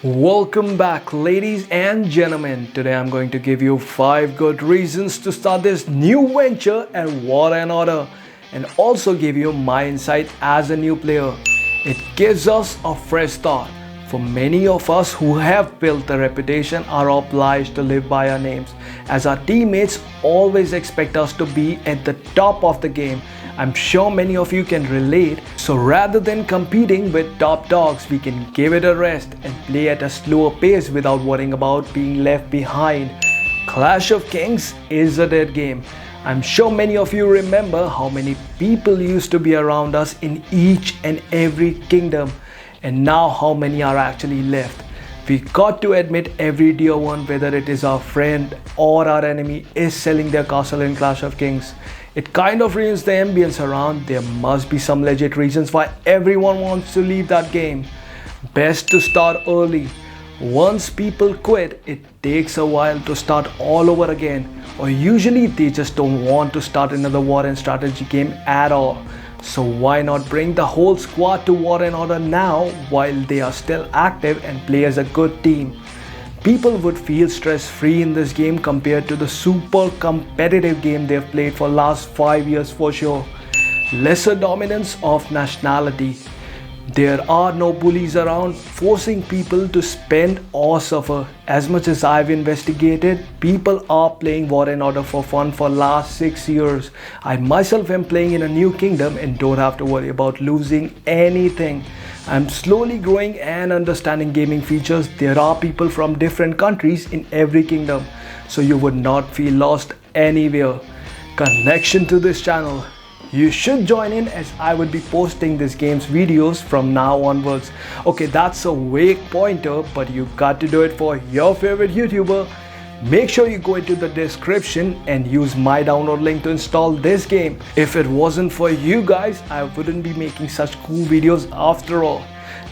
Welcome back, ladies and gentlemen. Today I'm going to give you 5 good reasons to start this new venture at War and Order, and also give you my insight as a new player. It gives us a fresh start. For many of us who have built a reputation are obliged to live by our names, as our teammates always expect us to be at the top of the game. I'm sure many of you can relate. So rather than competing with top dogs, we can give it a rest and play at a slower pace without worrying about being left behind. Clash of Kings is a dead game. I'm sure many of you remember how many people used to be around us in each and every kingdom, and now how many are actually left. We got to admit every dear one, whether it is our friend or our enemy, is selling their castle in Clash of Kings. It kind of ruins the ambience around. There must be some legit reasons why everyone wants to leave that game. Best to start early. Once people quit, it takes a while to start all over again, or usually they just don't want to start another war and strategy game at all. So why not bring the whole squad to War and Order now while they are still active and play as a good team? People would feel stress-free in this game compared to the super competitive game they've played for last 5 years for sure. Lesser dominance of nationality. There are no bullies around forcing people to spend or suffer. As much as I've investigated, people are playing War and Order for fun for last 6 years. I myself am playing in a new kingdom and don't have to worry about losing anything. I'm slowly growing and understanding gaming features. There are people from different countries in every kingdom, so you would not feel lost anywhere. Connection to this channel. You should join in, as I would be posting this game's videos from now onwards. Okay, that's a vague pointer, but you got to do it for your favorite YouTuber. Make sure you go into the description and use my download link to install this game. If it wasn't for you guys, I wouldn't be making such cool videos after all.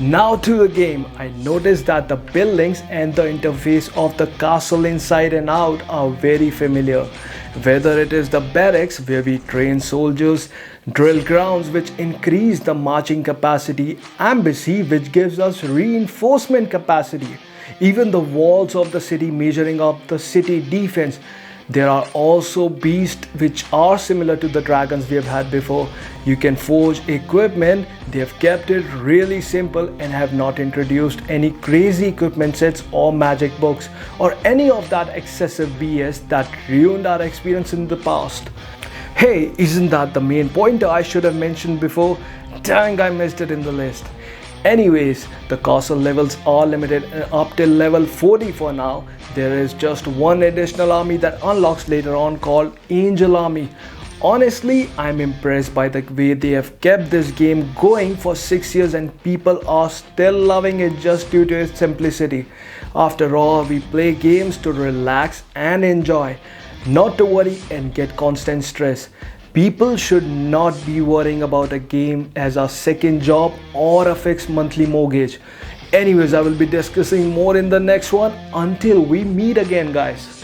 Now to the game. I noticed that the buildings and the interface of the castle inside and out are very familiar. Whether it is the barracks where we train soldiers, drill grounds which increase the marching capacity, embassy which gives us reinforcement capacity, even the walls of the city measuring up the city defense. There are also beasts which are similar to the dragons we have had before. You can forge equipment. They have kept it really simple and have not introduced any crazy equipment sets or magic books or any of that excessive BS that ruined our experience in the past. Hey, isn't that the main pointer I should have mentioned before? Dang, I missed it in the list. Anyways, the castle levels are limited up till level 40 for now. There is just one additional army that unlocks later on called Angel Army. Honestly, I'm impressed by the way they have kept this game going for 6 years and people are still loving it just due to its simplicity. After all, we play games to relax and enjoy, not to worry and get constant stress. People should not be worrying about a game as a second job or a fixed monthly mortgage. Anyways, I will be discussing more in the next one. Until we meet again, guys.